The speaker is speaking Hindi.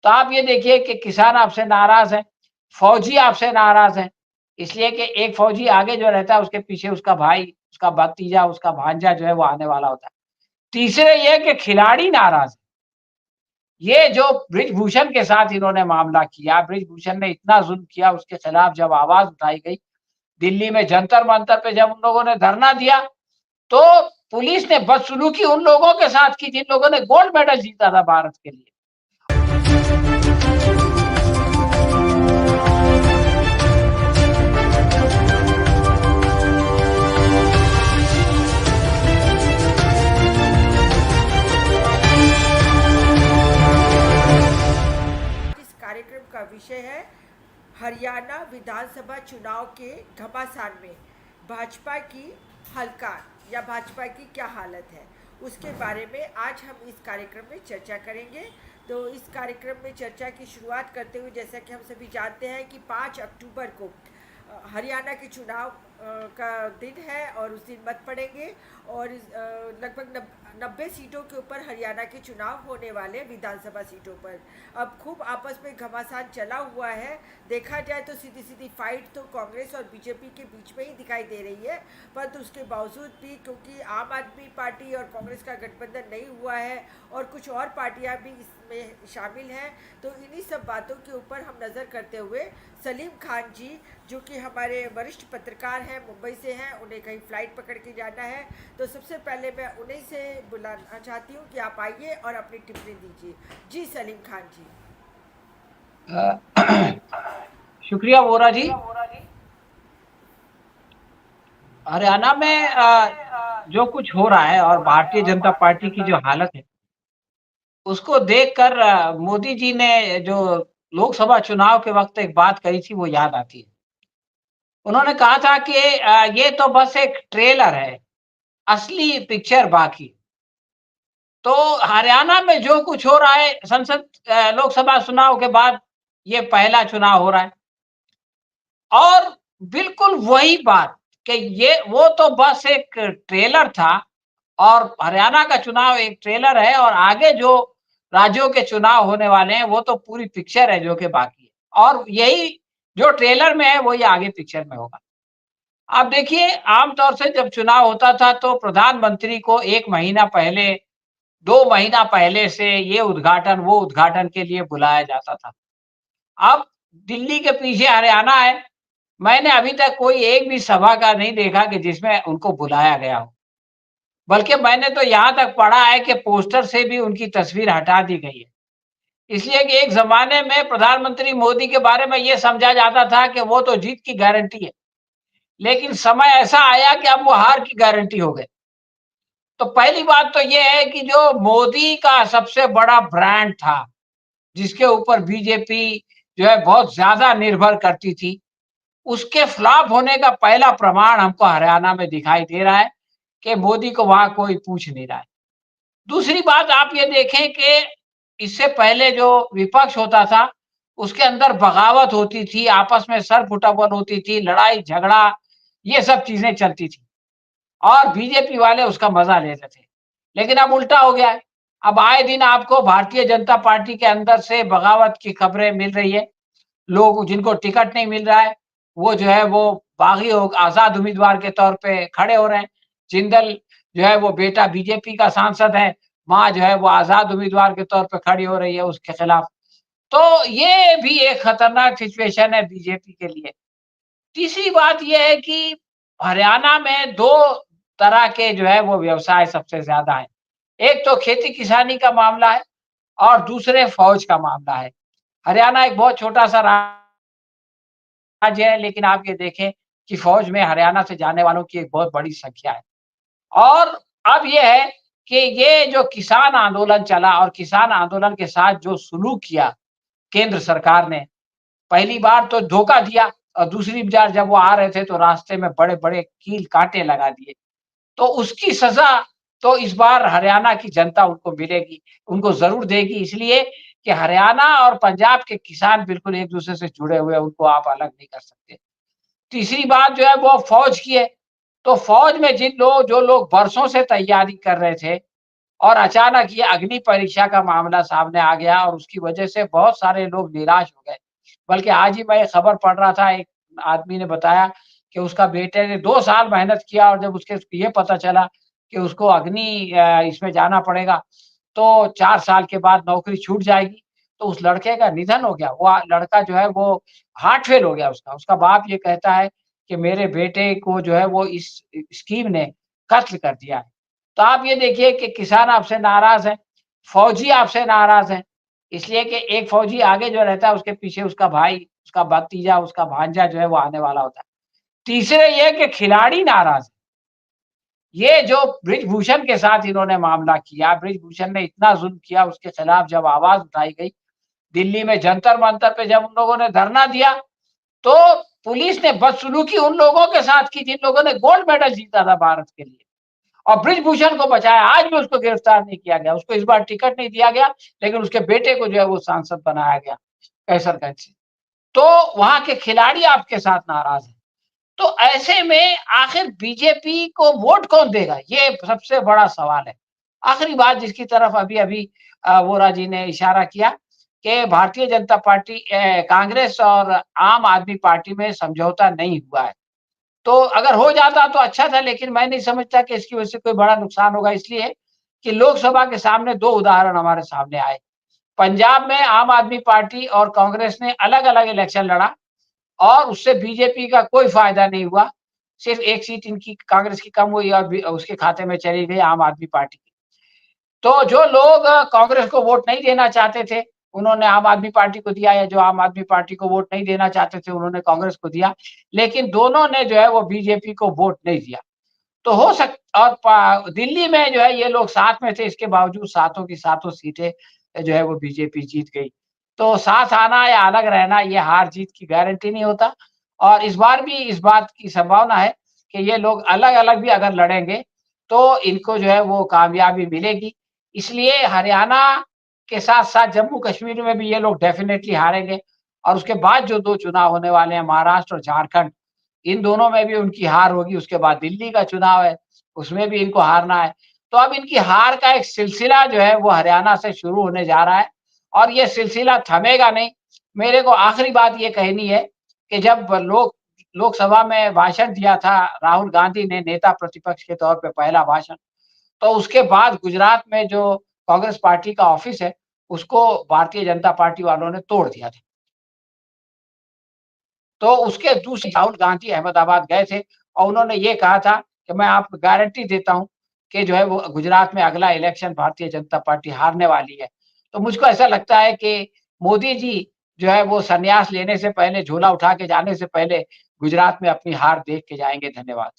तो आप ये देखिए कि किसान आपसे नाराज़ हैं, फौजी आपसे नाराज़ हैं, इसलिए कि एक फौजी आगे जो रहता है उसके पीछे उसका भाई, उसका भतीजा, उसका भांजा जो है वो आने वाला होता है। तीसरे ये कि खिलाड़ी नाराज़ हैं। ये जो बृजभूषण के साथ इन्होंने मामला किया, बृजभूषण ने इतना ज़ुल्म किया, उसके खिलाफ जब आवाज़ उठाई गई, दिल्ली में जंतर-मंतर पे जब उन लोगों ने धरना दिया, तो पुलिस ने बदसलूकी उन लोगों के साथ की जिन लोगों ने गोल्ड मेडल जीता था भारत के लिए। इस कार्यक्रम का विषय है हरियाणा विधानसभा चुनाव के घमासान में भाजपा की हलकार या भाजपा की क्या हालत है, उसके बारे में आज हम इस कार्यक्रम में चर्चा करेंगे। तो इस कार्यक्रम में चर्चा की शुरुआत करते हुए, जैसा कि हम सभी जानते हैं कि 5 अक्टूबर को हरियाणा के चुनाव का दिन है और उस दिन मत पड़ेंगे और लगभग 90 सीटों के ऊपर हरियाणा के चुनाव होने वाले विधानसभा सीटों पर। अब खूब आपस में घमासान चला हुआ है। देखा जाए तो सीधी सीधी फाइट तो कांग्रेस और बीजेपी के बीच में ही दिखाई दे रही है, परंतु उसके बावजूद भी क्योंकि आम आदमी पार्टी और कांग्रेस का गठबंधन नहीं हुआ है और कुछ और पार्टियां भी इसमें शामिल हैं, तो इन्हीं सब बातों के ऊपर हम नज़र करते हुए सलीम खान जी, जो कि हमारे वरिष्ठ पत्रकार हैं, मुंबई से हैं, उन्हें कहीं फ़्लाइट पकड़ के जाना है, तो सबसे पहले मैं उन्हीं से बुलाना चाहती हूँ कि आप आइए और अपनी टिप्पणी दीजिए। जी सलीम खान जी। शुक्रिया वोरा जी। हरियाणा में जो कुछ हो रहा है और भारतीय जनता पार्टी की जो हालत है, उसको देखकर मोदी जी ने जो लोकसभा चुनाव के वक़्त एक बात कही थी, वो याद आती है। उन्होंने कहा था कि ये तो बस एक ट्रेलर है, असली पिक्चर बाकी। तो हरियाणा में जो कुछ हो रहा है, लोकसभा चुनाव के बाद ये पहला चुनाव हो रहा है और बिल्कुल वही बात कि ये वो तो बस एक ट्रेलर था और हरियाणा का चुनाव एक ट्रेलर है और आगे जो राज्यों के चुनाव होने वाले हैं, वो तो पूरी पिक्चर है जो कि बाकी है और यही जो ट्रेलर में है, वही आगे पिक्चर में होगा। आप देखिए, आम तौर से जब चुनाव होता था, तो प्रधानमंत्री को 1 महीना पहले, 2 महीना पहले से ये उद्घाटन, वो उद्घाटन के लिए बुलाया जाता था। अब दिल्ली के पीछे हरियाणा है, मैंने अभी तक कोई एक भी सभा का नहीं देखा कि जिसमें उनको बुलाया गया हो। बल्कि मैंने तो यहाँ तक पढ़ा है कि पोस्टर से भी उनकी तस्वीर हटा दी गई है। इसलिए कि एक ज़माने में प्रधानमंत्री मोदी के बारे में ये समझा जाता था कि वो तो जीत की गारंटी है। लेकिन समय ऐसा आया कि अब वो हार की गारंटी हो गए। तो पहली बात तो ये है कि जो मोदी का सबसे बड़ा ब्रांड था, जिसके ऊपर बीजेपी जो है बहुत ज़्यादा निर्भर करती थी, उसके फ्लॉप होने का पहला प्रमाण हमको हरियाणा में दिखाई दे रहा है कि मोदी को वहाँ कोई पूछ नहीं रहा है। दूसरी बात आप ये देखें कि इससे पहले जो विपक्ष होता था, उसके अंदर बगावत होती थी, आपस में सर-फुटअपन होती थी, लड़ाई-झगड़ा, ये सब चीज़ें चलती थी और बीजेपी वाले उसका मज़ा लेते थे। लेकिन अब उल्टा हो गया है। अब आए दिन आपको भारतीय जनता पार्टी के अंदर से बगावत की खबरें मिल रही है। लोग जिनको टिकट नहीं मिल रहा है, वो जो है वो बागी हो आज़ाद उम्मीदवार के तौर पे खड़े हो रहे हैं। जिंदल जो है वो बेटा बीजेपी का सांसद है, माँ जो है वो आज़ाद उम्मीदवार के तौर पे खड़ी हो रही है उसके खिलाफ। तो ये भी एक खतरनाक सिचुएशन है बीजेपी के लिए। तीसरी बात ये है कि हरियाणा में 2 तरह के जो है वो व्यवसाय सबसे ज़्यादा हैं। एक तो खेती-किसानी का मामला है और दूसरे फ़ौज का मामला है। हरियाणा एक बहुत छोटा-सा राज्य है, लेकिन आप ये देखें कि फ़ौज में हरियाणा से जाने वालों की एक बहुत बड़ी संख्या है। और अब ये है कि ये जो किसान आंदोलन चला और किसान आंदोलन के साथ जो सुलूक किया केंद्र सरकार ने, पहली बार तो धोखा दिया और दूसरी बार जब वो आ रहे थे तो रास्ते में बड़े-बड़े कील-काँटे लगा दिए। तो उसकी सज़ा तो इस बार हरियाणा की जनता उनको मिलेगी, उनको ज़रूर देगी इसलिए कि हरियाणा और पंजाब के किसान बिल्कुल एक-दूसरे से जुड़े हुए हैं, उनको आप अलग नहीं कर सकते। तीसरी बात जो है वो फ़ौज की है, तो फ़ौज में जो लोग बरसों से तैयारी कर रहे थे, और अचानक ये अग्नि परीक्षा का मामला सामने आ गया और उसकी वजह से बहुत सारे लोग निराश हो गए। बल्कि आज ही मैं ये खबर पढ़ रहा था, एक आदमी ने बताया कि उसका बेटे ने 2 साल मेहनत किया और जब उसके ये पता चला कि उसको अग्नि इसमें जाना पड़ेगा, तो 4 साल के बाद नौकरी छूट जाएगी, तो उस लड़के का निधन हो गया। वो लड़का जो है वो हार्ट फेल हो गया उसका। उसका बाप ये कहता है कि मेरे बेटे को जो है वो इस स्कीम ने कत्ल कर दिया है। तो आप ये देखिए कि किसान आपसे नाराज़ हैं, फौजी आपसे नाराज़ हैं, इसलिए कि एक फौजी आगे जो रहता है उसके पीछे उसका भाई, उसका भतीजा, उसका भांजा जो है वो आने वाला होता है। तीसरे ये कि खिलाड़ी नाराज़ हैं। ये जो बृजभूषण के साथ इन्होंने मामला किया, बृजभूषण ने इतना ज़ुल्म किया, उसके खिलाफ जब आवाज़ उठाई गई, दिल्ली में जंतर-मंतर पे जब उन लोगों ने धरना दिया, तो पुलिस ने बदसलूकी उन लोगों के साथ की जिन लोगों ने गोल्ड मेडल जीता था भारत के लिए और बृजभूषण को बचाया। आज भी उसको गिरफ्तार नहीं किया गया। उसको इस बार टिकट नहीं दिया गया, लेकिन उसके बेटे को जो है वो सांसद बनाया गया कैसरगंज से। तो वहाँ के खिलाड़ी आपके साथ नाराज़ हैं। तो ऐसे में आखिर बीजेपी को वोट कौन देगा? ये सबसे बड़ा सवाल है। आखिरी बात जिसकी तरफ अभी-अभी वोरा जी ने इशारा किया कि भारतीय जनता पार्टी कांग्रेस और आम आदमी पार्टी में समझौता नहीं हुआ है। तो अगर हो जाता तो अच्छा था, लेकिन मैं नहीं समझता कि इसकी वजह से कोई बड़ा नुकसान होगा, इसलिए कि लोकसभा के सामने 2 उदाहरण हमारे सामने आए। पंजाब में आम आदमी पार्टी और कांग्रेस ने अलग-अलग इलेक्शन लड़ा और उससे बीजेपी का कोई फ़ायदा नहीं हुआ। सिर्फ़ 1 सीट इनकी कांग्रेस की कम हुई और बी उसके खाते में चली गई आम आदमी पार्टी की। तो जो लोग कांग्रेस को वोट नहीं देना चाहते थे, उन्होंने आम आदमी पार्टी को दिया, या जो आम आदमी पार्टी को वोट नहीं देना चाहते थे, उन्होंने कांग्रेस को दिया। लेकिन दोनों ने जो है वो बीजेपी को वोट नहीं दिया। तो हो सक और पा दिल्ली में जो है ये लोग साथ में थे, इसके बावजूद सातों की सातों सीटें जो है वो बीजेपी जीत गई। तो साथ आना या अलग रहना ये हार-जीत की गारंटी नहीं होता और इस बार भी इस बात की संभावना है कि ये लोग अलग-अलग भी अगर लड़ेंगे, तो इनको जो है वो कामयाबी मिलेगी। इसलिए हरियाणा के साथ-साथ जम्मू-कश्मीर में भी ये लोग डेफ़िनेटली हारेंगे और उसके बाद जो 2 चुनाव होने वाले हैं महाराष्ट्र और झारखंड, इन दोनों में भी उनकी हार होगी, उसके बाद दिल्ली का चुनाव है, उसमें भी इनको हारना है। तो अब इनकी हार का एक सिलसिला जो है वो हरियाणा से शुरू होने जा रहा है और ये सिलसिला थमेगा नहीं। मेरे को आखिरी बात ये कहनी है कि जब लोकसभा में भाषण दिया था राहुल गांधी ने नेता प्रतिपक्ष के तौर पे पहला भाषण, तो उसके बाद गुजरात में जो कांग्रेस पार्टी का ऑफिस है, उसको भारतीय जनता पार्टी वालों ने तोड़ दिया था। तो उसके दूसरे राहुल गांधी अहमदाबाद गए थे और उन्होंने ये कहा था कि मैं आपको गारंटी देता हूँ कि जो है वो गुजरात में अगला इलेक्शन भारतीय जनता पार्टी हारने वाली है। तो मुझको ऐसा लगता है कि मोदी जी जो है वो संन्यास लेने से पहले, झोला उठा के जाने से पहले गुजरात में अपनी हार देख के जाएँगे। धन्यवाद।